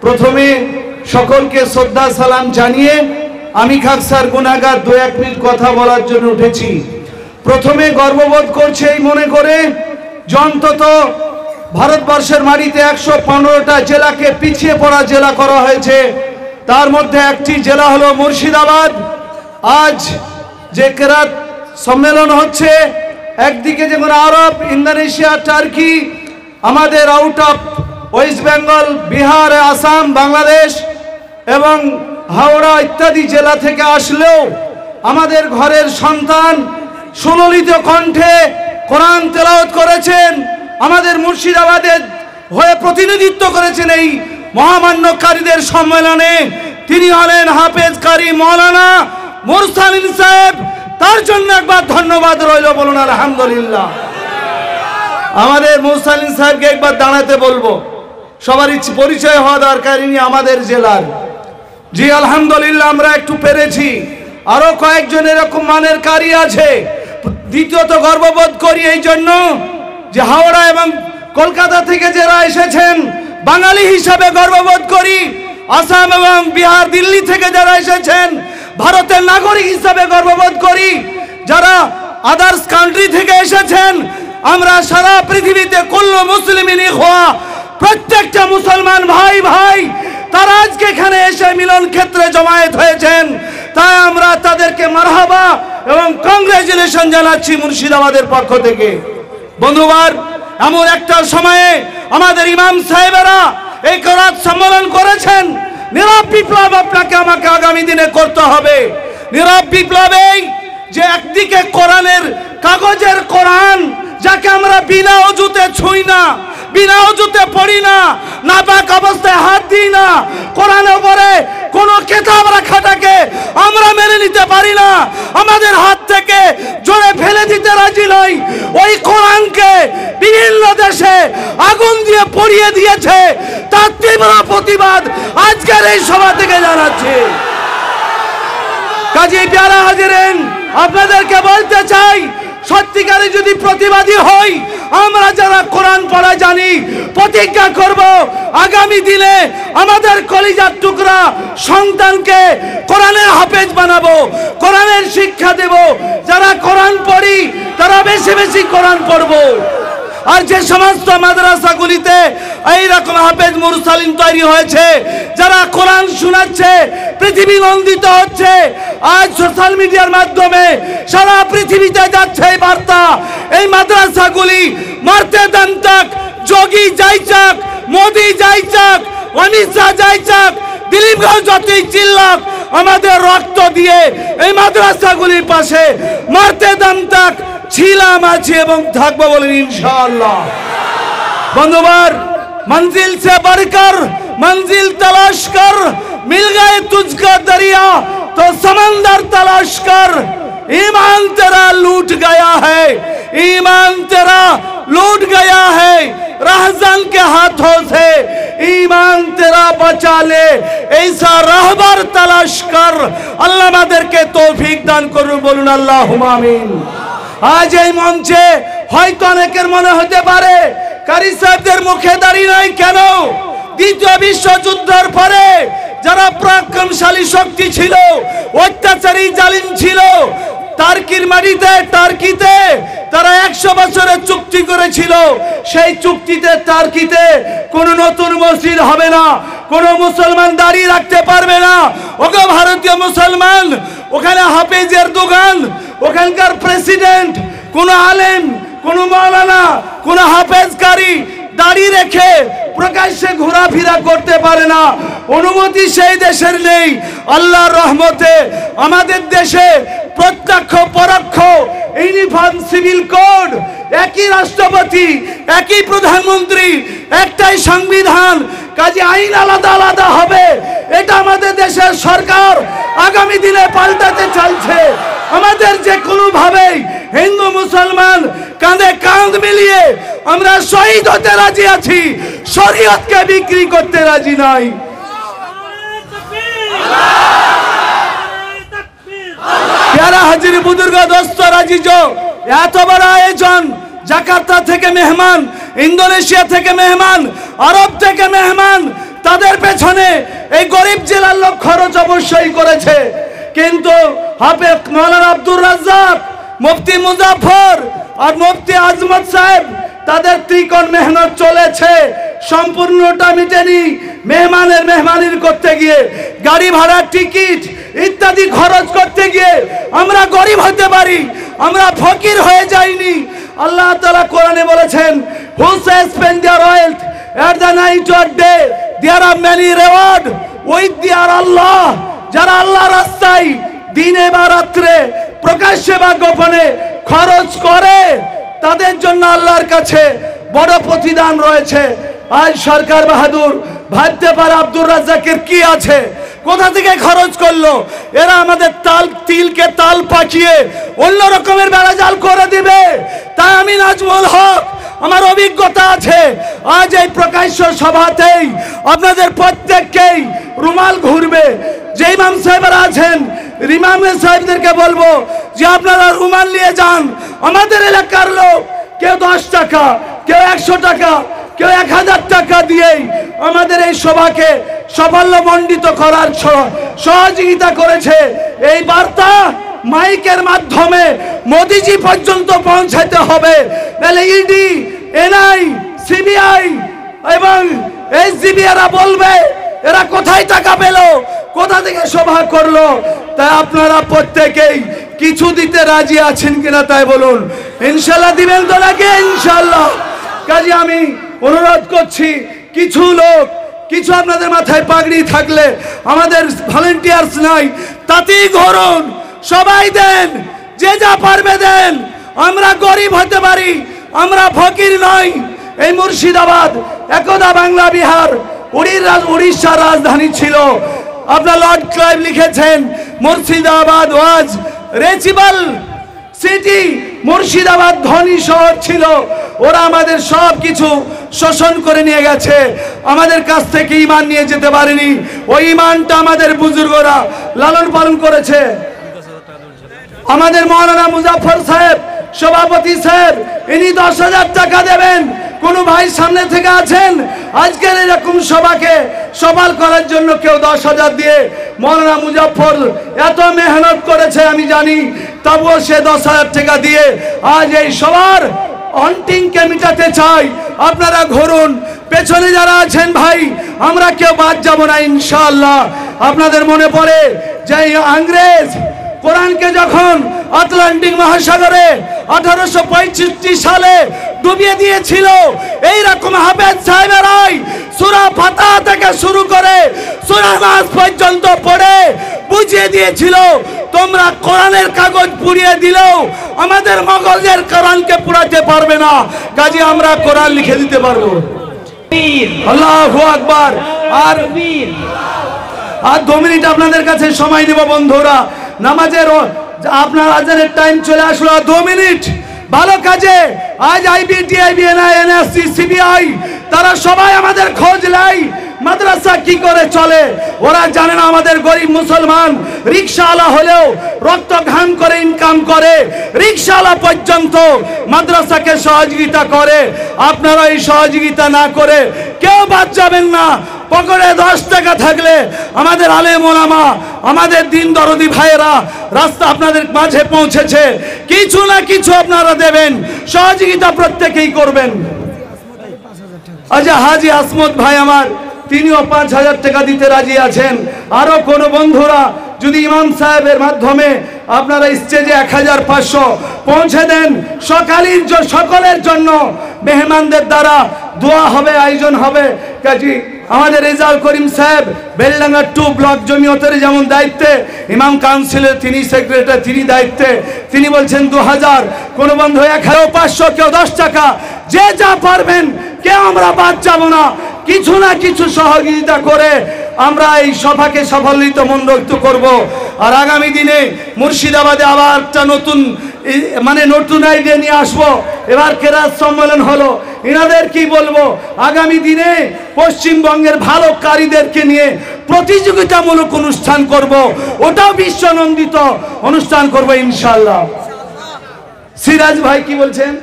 প্রথমে সকলকে শ্রদ্ধা সালাম জানিয়ে আমি খাকসার গুনাহগার 2-1 মিনিট কথা বলার জন্য উঠেছি। প্রথমে গর্ববোধ করছে এই মনে করে যে অন্তত ভারতবর্ষের মাটিতে 115টা জেলাকে পিছিয়ে পড়া জেলা করা হয়েছে, তার মধ্যে একটি জেলা হলো মুর্শিদাবাদ। আজ যে কেরাত সম্মেলন হচ্ছে, একদিকে যেমন আরব, ইন্দোনেশিয়া, টার্কি, আমাদের out of West Bengal, Bihar, Assam, Bangladesh এবং হাওড়া ইত্যাদি জেলা থেকে আসলেও আমাদের ঘরের সন্তান সুললিত কণ্ঠে কোরআন তেলাওয়াত করেছেন। আমাদের মুর্শিদাবাদের হয়ে প্রতিনিধিত্ব করেছেন এই মহামান্যকারীদের সম্মেলনে। তিনি হলেন হাফেজ কারি মৌলানা মুরসালিন সাহেব। তার জন্য একবার ধন্যবাদ রইল, বলুন আলহামদুলিল্লাহ। আমাদের মুরসালিন সাহেবকে একবার দাঁড়াতে বলবো, সবারই পরিচয় হওয়া দরকার ইনি আমাদের জেলার। জি আলহামদুলিল্লাহ, আমরা একটু পেরেছি। আরো কয়েকজন এরকম মানের কারি আছে। দ্বিতীয়ত গর্ববোধ করি এই জন্য যে হাওড়া এবং কলকাতা থেকে যারা এসেছেন বাঙালি হিসাবে গর্ববোধ করি। আসাম এবং বিহার, দিল্লি থেকে যারা এসেছেন ভারতের নাগরিক হিসাবে গর্ববোধ করি। যারা আদার্স কান্ট্রি থেকে এসেছেন, আমরা সারা পৃথিবীতে কুল্লু মুসলিমিন ইখওয়া, প্রত্যেকটা মুসলমান ভাই ভাই তারা আজকে এখানে এসে মিলন ক্ষেত্রে জমায়েত হয়েছেন। তাই আমরা তাদেরকে মারহাবা এবং কংগ্রেচুলেশন জানাচ্ছি মুর্শিদাবাদের পক্ষ থেকে। বন্ধুবার, এমন একটা সময়ে আমাদের ইমাম সাহেবেরা এই কেরাত সম্মেলন করেছেন। নীরব বিপ্লব আপনাকে আমাকে আগামী দিনে করতে হবে। নীরব বিপ্লবেই যে একদিকে কোরআনের কাগজের কোরআন, যাকে আমরা বিনা অজুতে ছুঁই না, বিনা অজুতে পড়ি না, নাপাক অবস্থায় হাত দিই না, কোরআনের উপরে কোন কিতাব রাখাটাকে আমরা মেনে নিতে পারি না, আমাদের হাত থেকে জোরে ফেলে দিতে রাজি নই। ওই কোরআনকে বিভিন্ন দেশে আগুন দিয়ে পুড়িয়ে দিয়েছে, তার তীব্র প্রতিবাদ আজকের এই সভা থেকে জানাচ্ছি। কাজী প্যারা হাজিরেন, আপনাদেরকে বলতে চাই, সত্যিকারে যদি প্রতিবাদী হই, আমরা যারা কোরআন পড়া জানি প্রতিজ্ঞা করব আগামী দিনে আমাদের কলিজার টুকরা সন্তানকে কোরআনের হাফেজ বানাবো, কোরআনের শিক্ষা দেব। যারা কোরআন পড়ি তারা বেশি বেশি কোরআন পড়বো। আর যে সমস্ত মাদ্রাসাগুলিতে এইরকম হাফেজ মুরসালিন তৈরি হয়েছে, যারা কোরআন শোনাচ্ছে, পৃথিবী নন্দিত হচ্ছে। আজ সোশ্যাল মিডিয়ার মাধ্যমে সারা পৃথিবীতে যাচ্ছে এই বার্তা। এই মাদ্রাসাগুলি মারতে দাম তাক, যোগী যাই চাক, মোদি যাই চাক, অমিত শাহ যাই চাক, দিলীপ ঘোষ যতই চিল্লাক, আমাদের রক্ত দিয়ে এই মাদ্রাসাগুলির পাশে মারতে দাম তাক ছিলাম, আছি এবং থাকবো বলেন ইনশাআল্লাহ। বন্ধুবার, मंजिल से बढ़कर मंजिल तलाश कर, मिल गए तुझको दरिया तो समंदर तलाश कर। ईमान तेरा लूट गया है, ईमान तेरा लूट गया है रहज़न के हाथों से, ईमान तेरा बचा ले ऐसा रहबर तलाश कर। अल्लाह আমাদেরকে তৌফিক দান করুন, বলুন আল্লাহুম্মা আমিন। আজ এই মঞ্চে হয়তো অনেকের মনে হতে পারে কারি সাহেবদের মুখে দাঁড়িয়ে নাই কেন? দ্বিতীয় বিশ্বযুদ্ধের পরে যারা পরাক্রমশালী শক্তি ছিল, অত্যাচারী জালিম ছিল, টার্কির মাটিতে, টার্কিতে তারা 100 বছরের চুক্তি করেছিল। সেই চুক্তিতে টার্কিতে কোনো নতুন মসজিদ হবে না, কোনো মুসলমান দাঁড়িয়ে রাখতে পারবে না। ওগো ভারতীয় মুসলমান, ওখানে হাফেজের দোকান, ওখানকার প্রেসিডেন্ট, কোন আলেম, কোন মাওলানা, কোন হাফেজকারী দাঁড়িয়ে রেখে প্রকাশ্যে ঘোরাফেরা করতে পারে না, অনুমতি সেই দেশের নেই। আল্লাহর রহমতে আমাদের দেশে প্রত্যক্ষ পরোক্ষ ইউনিফর্ম সিভিল কোড, একই রাষ্ট্রপতি, একই প্রধানমন্ত্রী, একটাই সংবিধান, কাজে আইন আলাদা আলাদা হবে। এটা আমাদের দেশের সরকার আগামী দিনে পাল্টাতে চাইছে। আমাদের যে কোনো ভাবে হিন্দু মুসলমান কাঁধে কাঁধ মিলিয়ে আমরা শহীদ হতে রাজি আছি, শরীয়তকে বিক্রি করতে রাজি নাই। प्यारा हाजिर बुजुर्ग दोस्त राजीजो, এত বড় আয়োজন, জাকার্তা থেকে মেহমান, ইন্দোনেশিয়া থেকে মেহমান, আরব থেকে মেহমান, তাদের পেছনে এই গরিব জেলার লোক খরচ অবশ্যই করেছে, কিন্তু হাফেজ মাওলানা আব্দুর রাজ্জাক, মুফতি মুজাফফর আর মুফতি আজমত সাহেব তাদের ত্রিকোণ মেহনত চলেছে, সম্পূর্ণটা মিটেনি। মেহমানের মেহমানির করতে গিয়ে, গাড়ি ভাড়ার টিকিট ইত্যাদি খরচ করতে গিয়ে আমরা গরিব হতে পারি, আমরা ফকির হয়ে যাইনি। আল্লাহ তাআলা কোরআনে বলেছেন, who spend their wealth at the night or day there are many reward with their Allah। যারা আল্লাহ রাস্তায় দিনে বা রাত্রে, প্রকাশ্যে বা গোপনে খরচ করে, তাদের জন্য আল্লাহর কাছে বড় প্রতিদান রয়েছে। আজ সরকার বাহাদুর ভাবতে পারে আব্দুর রাজ্জাকের কি আছে, কোথা থেকে খরচ করলো। এরা আমাদের তিলকে তাল পাকিয়ে অন্য রকমের বেড়াজাল করে দিবে। তাই আমি নাজমুল হক, আমার অভিজ্ঞতা আছে, আজ এই প্রকাশ্য সভাতেই আপনাদের প্রত্যেককেই রুমাল ঘুরবে। যে ইমাম সাহেবরা আছেন, ইমাম সাহেবদেরকে বলবো যে আপনারা রুমাল নিয়ে যান। আমাদের এলাকার লোক কেউ 10 টাকা, কেউ 100 টাকা, কেউ 1000 টাকা দিয়েই আমাদের এই সভাকে সাফল্যমণ্ডিত করার সহযোগিতা করেছে। এই বার্তা মাইকের মাধ্যমে মোদিজি পর্যন্ত পৌঁছাতে হবে, তাহলে ইডি, এনআই, সিবিআই এবং এসডিবি এরা বলবে এরা কোথায় টাকা পেল, কোথা থেকে সভা করলো। তাই আপনারা প্রত্যেকেই কিছু দিতে রাজি আছেন কিনা তাই বলুন। ইনশাল্লাহ দিবেন তো নাকি? ইনশাল্লাহ। কাজে আমি অনুরোধ করছি, কিছু লোক, কিছু আপনাদের মাথায় পাগড়ি থাকলে, আমাদের ভলেন্টিয়ার্স নাই, তাতেই ঘরুন, সবাই দেন, যে যা পারবে দেন। আমরা গরিব হতে পারি, আমরা ফকির নই। এই মুর্শিদাবাদ একদা বাংলা বিহার উড়িষ্যার রাজধানী ছিল। আপনার লর্ড ক্লাইভ লিখেছেন, মুর্শিদাবাদ ওয়াজ রিচেবল সিটি। মুর্শিদাবাদ ধনী শহর ছিল, ওরা আমাদের সব কিছু শোষণ করে নিয়ে গেছে, আমাদের কাছ থেকে ঈমান নিয়ে যেতে পারেনি। ওই ঈমানটা আমাদের বুজুর্গরা লালন পালন করেছে। আমাদের মাওলানা মুজাফফর সাহেব, সভাপতি সাহেব, ইনি 10,000 টাকা দেবেন। কোন ভাই সামনে থেকে আছেন আজকের এরকম সভাকে সফল করার জন্য? কেউ 10,000 দিয়ে? মাওলানা মুজাফফর এত মেহনত করেছে আমি জানি, তবুও সে 10,000 টাকা দিয়ে আজ এই সবার অন্টিংকে মিটাতে চাই। আপনারা ঘুরুন, পেছনে যারা আছেন ভাই, আমরা কেউ বাদ যাব না ইনশাআল্লাহ। আপনাদের মনে পড়ে যে ইংরেজ কোরআনকে যখন আটলান্টিক মহাসাগরে 1865 সালে ডুবিয়ে দিয়েছিল, এইরকম হাফেজ সাহেবেরাই সূরা ফাতিহা থেকে শুরু করে সূরা নাস পর্যন্ত পড়ে বুঝিয়ে দিয়েছিল, তোমরা কোরআনের কাগজ পুড়িয়ে দিলেও আমাদের মগজের কোরআনকে পুড়াতে পারবে না। কাজে আমরা কোরআন লিখে দিতে পারবো। আল্লাহু আকবার। আর 2 মিনিট আপনাদের কাছে সময় দেব বন্ধুরা। নামাজের আপনার আজানের টাইম চলে আসলো, 2 মিনিট। ভালো কাজে আজ আইবিটি, আইবিএনআই, এনএসসি, সিবিআই তারা সবাই আমাদের খোঁজ নেয় মাদ্রাসা কি করে চলে। ওরা জানে না আমাদের গরিব মুসলমান রিকশাওয়ালা হলেও রক্ত ঘাম করে ইনকাম করে, রিকশাওয়ালা পর্যন্ত মাদ্রাসাকে সহযোগিতা করে। আপনারা এই সহযোগিতা না করে কেউ বাদ যাবেন না। পকেটে 10 টাকা থাকলে আমাদের আলেম ওলামা, আমাদের দিন দরদি ভাইয়েরা রাস্তা আপনাদের মাঝে পৌঁছেছে, কিছু না কিছু আপনারা দেবেন, সহযোগিতা প্রত্যেকেই করবেন। আচ্ছা, হাজি আসমত ভাই আমার, তিনিও 5,000 টাকা দিতে রাজি আছেন। আরো কোন বন্ধুরা যদি ইমাম সাহেবের মাধ্যমে আপনারা স্টেজে 1500 পৌঁছে দেন, সকলের জন্য মেহমানদের দ্বারা দোয়া হবে, আয়োজন হবে। কাজী আমাদের রেজাউল করিম সাহেব বেলডাঙ্গা 2 ব্লক জমিয়তের যেমন দায়িত্বে, ইমাম কাউন্সিলের তিনি সেক্রেটারি, তিনি দায়িত্বে, তিনি বলছেন 2000। কোন বন্ধু 1500, কেউ 10 টাকা, যে যা পারবেন, কেউ আমরা বাদ যাব না। কিছু না কিছু সহযোগিতা করে আমরা এই সভাকে সাফল্যিত মণ্ডিত করব। আর আগামী দিনে মুর্শিদাবাদে আবার একটা নতুন আইডিয়া নিয়ে আসবো। এবার কেরাত সম্মেলন হলো, এনাদের কি বলবো, আগামী দিনে পশ্চিমবঙ্গের ভালো কারিদেরকে নিয়ে প্রতিযোগিতামূলক অনুষ্ঠান করব, ওটাও বিশ্বনন্দিত অনুষ্ঠান করব ইনশাআল্লাহ। সিরাজ ভাই কি বলছেন?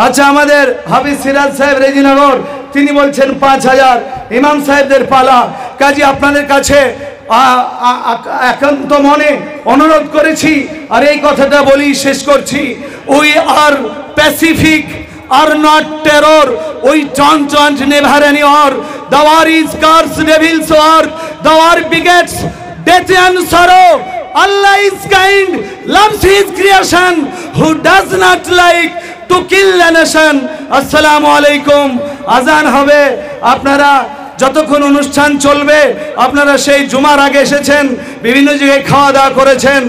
আচ্ছা, আমাদের হাফিজ সিরাজ সাহেব রেজিনগর, তিনি বলছেন 5000। ইমাম সাহেবদের পালা। কাজে আপনাদের কাছে একান্ত মনে অনুরোধ করেছি। আর এই কথাটা বলি শেষ করছি, we are Pacific, are not terror, we don't never any war. The war is curse, devil's work. The war begets death and sorrow. Allah is kind, loves his creation, who does not like to kill a nation. Assalamu alaikum. আজান হবে, আপনারা যতক্ষণ অনুষ্ঠান চলবে আপনারা সেই জুমার আগে এসেছেন, বিভিন্ন জায়গায় খাওয়া দাওয়া করেছেন।